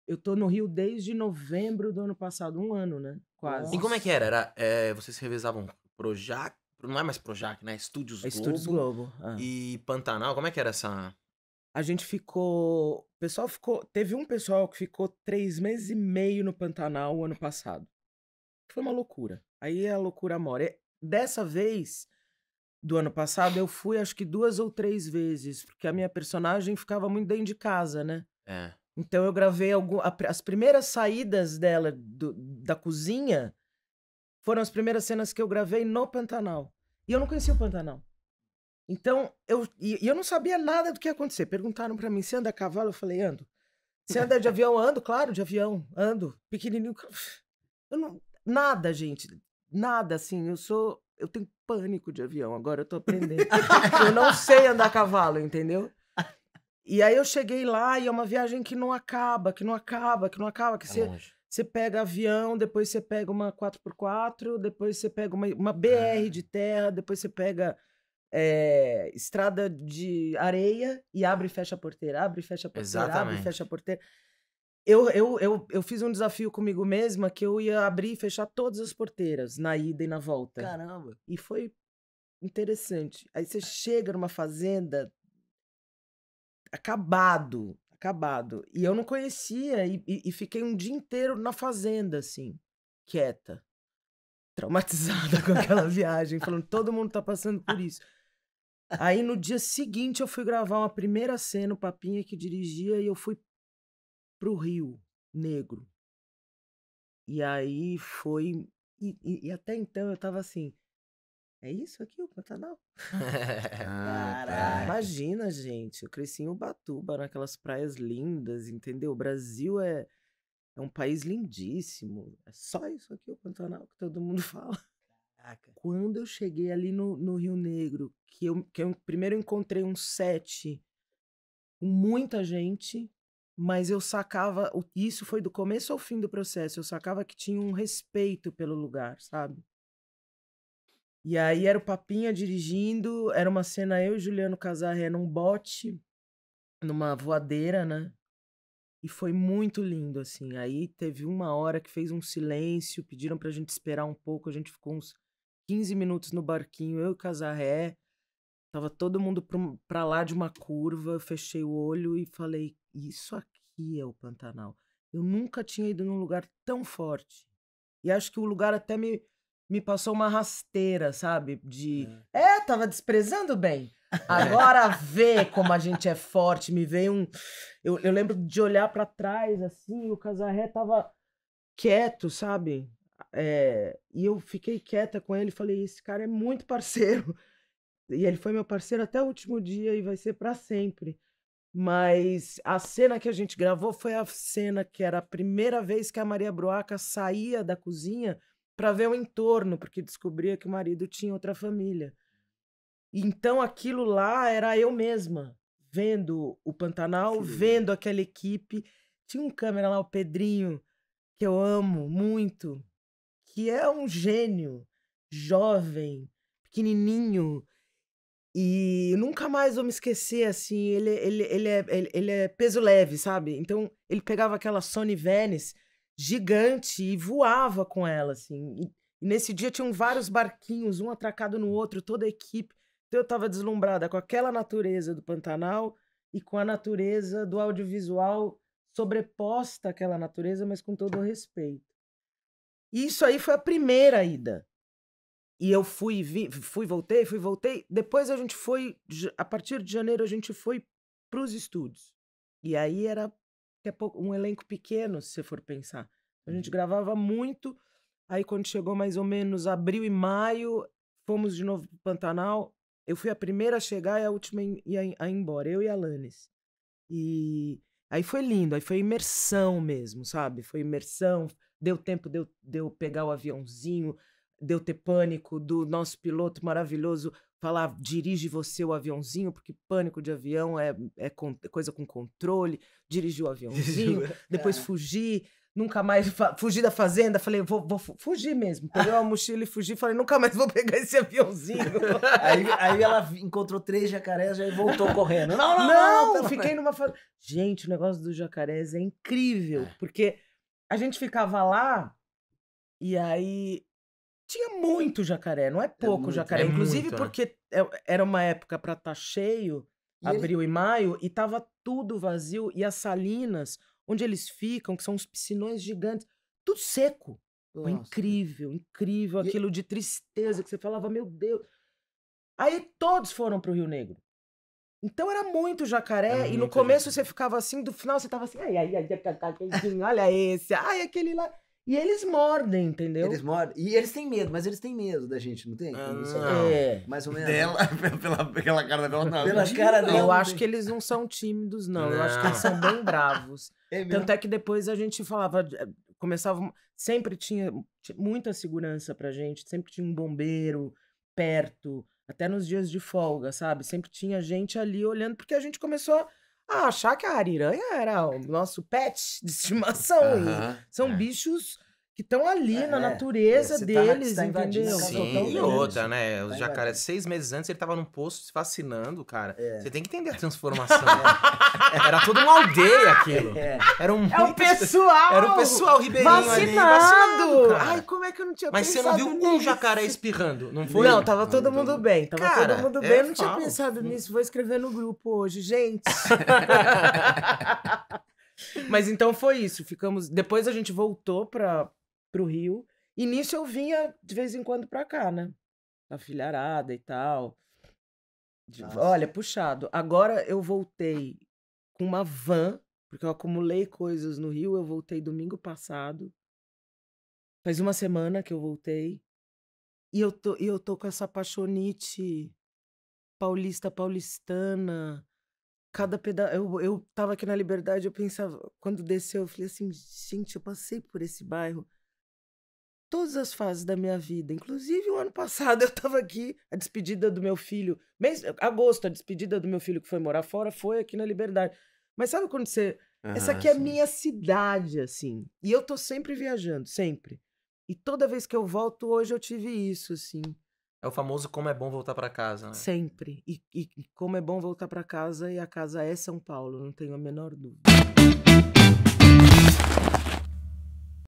eu tô no Rio desde novembro do ano passado, 1 ano, né? Quase. E como é que era? Vocês revezavam Projac, não é mais Projac, né? Estúdios Estúdios Globo Globo. e Pantanal. Como é que era essa... A gente ficou. O pessoal ficou. Teve um pessoal que ficou 3 meses e meio no Pantanal o ano passado. Foi uma loucura. Aí a loucura mora. Dessa vez, do ano passado, eu fui acho que 2 ou 3 vezes, porque a minha personagem ficava muito dentro de casa, né? É. Então eu gravei as primeiras saídas dela da cozinha foram as primeiras cenas que eu gravei no Pantanal. E eu não conhecia o Pantanal. Então, eu não sabia nada do que ia acontecer. Perguntaram pra mim, você anda a cavalo? Eu falei, ando. Você anda de avião? Ando, claro, de avião. Ando. Pequenininho. Eu não... Nada, gente. Nada, assim. Eu tenho pânico de avião. Agora eu tô aprendendo. Eu não sei andar a cavalo, entendeu? E aí eu cheguei lá e é uma viagem que não acaba, que não acaba, que não acaba. Que você pega avião, depois você pega uma 4x4, depois você pega uma BR de terra, depois você pega estrada de areia e abre e fecha a porteira, abre e fecha a porteira, abre e fecha a porteira. Eu fiz um desafio comigo mesma que eu ia abrir e fechar todas as porteiras, na ida e na volta. Caramba! E foi interessante. Aí você chega numa fazenda acabado. E eu não conhecia e fiquei um dia inteiro na fazenda, assim, quieta, traumatizada com aquela viagem, falando, todo mundo tá passando por isso. Aí no dia seguinte eu fui gravar uma primeira cena, o Papinha que dirigia, e eu fui pro Rio Negro. E aí foi... E até então eu tava assim, é isso aqui o Pantanal? Caraca. Imagina, gente, eu cresci em Ubatuba, naquelas praias lindas, entendeu? O Brasil é um país lindíssimo. É só isso aqui o Pantanal que todo mundo fala. Caraca. Quando eu cheguei ali no Rio Negro, que eu primeiro encontrei um set com muita gente, mas eu sacava, isso foi do começo ao fim do processo, eu sacava que tinha um respeito pelo lugar, sabe? E aí era o Papinha dirigindo, era uma cena eu e Juliano Casarré num bote, numa voadeira, né? E foi muito lindo, assim. Aí teve uma hora que fez um silêncio, pediram pra gente esperar um pouco, a gente ficou uns 15 minutos no barquinho, eu e Casarré, tava todo mundo pra lá de uma curva, eu fechei o olho e falei, isso aqui é o Pantanal. Eu nunca tinha ido num lugar tão forte. E acho que o lugar até me passou uma rasteira, sabe? Tava desprezando bem. Agora vê como a gente é forte, me veio um... Eu lembro de olhar pra trás, assim, o Casarré tava quieto, sabe? E eu fiquei quieta com ele e falei, esse cara é muito parceiro. E ele foi meu parceiro até o último dia e vai ser pra sempre. Mas a cena que a gente gravou foi a cena que era a primeira vez que a Maria Bruaca saía da cozinha para ver o entorno, porque descobria que o marido tinha outra família. Então aquilo lá era eu mesma, vendo o Pantanal, vendo aquela equipe. Tinha um câmera lá, o Pedrinho, que eu amo muito, que é um gênio, jovem, pequenininho, e nunca mais vou me esquecer, assim, ele é peso leve, sabe? Então, ele pegava aquela Sony Venice gigante e voava com ela, assim. E nesse dia tinham vários barquinhos, um atracado no outro, toda a equipe. Então, eu tava deslumbrada com aquela natureza do Pantanal e com a natureza do audiovisual sobreposta àquela natureza, mas com todo o respeito. E isso aí foi a primeira ida. E eu fui, voltei. Depois a gente foi, a partir de janeiro, a gente foi para os estúdios. E aí era um elenco pequeno, se você for pensar. A gente gravava muito. Aí quando chegou mais ou menos abril e maio, fomos de novo pro Pantanal. Eu fui a primeira a chegar e a última a ir embora, eu e a Alanis. E aí foi lindo, aí foi imersão mesmo, sabe? Foi imersão, deu tempo de eu pegar o aviãozinho, de eu ter pânico do nosso piloto maravilhoso falar, dirige você o aviãozinho, porque pânico de avião é coisa com controle, dirigir o aviãozinho, depois fugir. nunca mais fugi da fazenda. Falei, vou fugir mesmo. Peguei uma mochila e fugi. Falei, nunca mais vou pegar esse aviãozinho. Aí ela encontrou 3 jacarés e voltou correndo. Não, fiquei numa fazenda. Gente, o negócio dos jacarés é incrível. Porque a gente ficava lá e aí tinha muito jacaré. Não é pouco muito, jacaré. Inclusive muito, né? porque era uma época pra estar cheio, abril e maio, e tava tudo vazio. E as salinas, onde eles ficam, que são uns piscinões gigantes, tudo seco. Foi Nossa. incrível, incrível. E- Aquilo de tristeza que você falava, meu Deus. Aí todos foram pro Rio Negro. Então era muito jacaré, Era e no muito começo jacaré. você ficava assim, do final você tava assim, ai, olha esse, ai, aquele lá. E eles mordem, entendeu? Eles mordem. E eles têm medo, mas eles têm medo da gente, não tem? Quando você- Não. É. Mais ou menos. Dela, pela cara dela, não. Pela cara dela. Eu não acho tem. que eles não são tímidos, não. Eu acho que eles Não. são bem bravos. É mesmo? Tanto é que depois a gente falava, começava, sempre tinha muita segurança pra gente, sempre tinha um bombeiro perto, até nos dias de folga, sabe? Sempre tinha gente ali olhando, porque a gente começou a achar que a ariranha era o nosso pet de estimação. Aham, E são é. bichos que estão ali na É, natureza você tá deles, invadindo a entendeu? casa Sim, total e deles. outra, né? Os Tá jacarés, invadindo. 6 meses antes, ele tava num posto se vacinando, cara. É. Você tem que entender a transformação. Era toda uma aldeia aquilo. É. Eram É o muitas- pessoal! Era o pessoal ribeirinho ali, vacinado! cara. Ai, como é que eu não tinha Mas você pensado não viu um nisso? jacaré espirrando, não foi? Não, tava todo mundo bem. Tava Cara, todo mundo é, bem. Eu não tinha falo. pensado nisso. Vou escrever no grupo hoje, gente. Mas então foi isso. Ficamos. Depois a gente voltou pro Rio. E nisso eu vinha de vez em quando pra cá, né? A filharada e tal. Nossa. Olha, puxado. Agora eu voltei com uma van, porque eu acumulei coisas no Rio. Eu voltei domingo passado. Faz uma semana que eu voltei. E eu tô com essa paixonite paulistana. Cada pedaço. Eu tava aqui na Liberdade, eu pensava, quando desceu, eu falei assim, gente, eu passei por esse bairro todas as fases da minha vida. Inclusive, o ano passado eu tava aqui, a despedida do meu filho, agosto, a despedida do meu filho que foi morar fora foi aqui na Liberdade. Mas sabe quando você. Essa aqui é a sim. minha cidade, assim. E eu tô sempre viajando, sempre. E toda vez que eu volto, hoje eu tive isso, assim. É o famoso como é bom voltar pra casa, né? Sempre. E como é bom voltar pra casa, e a casa é São Paulo, não tenho a menor dúvida.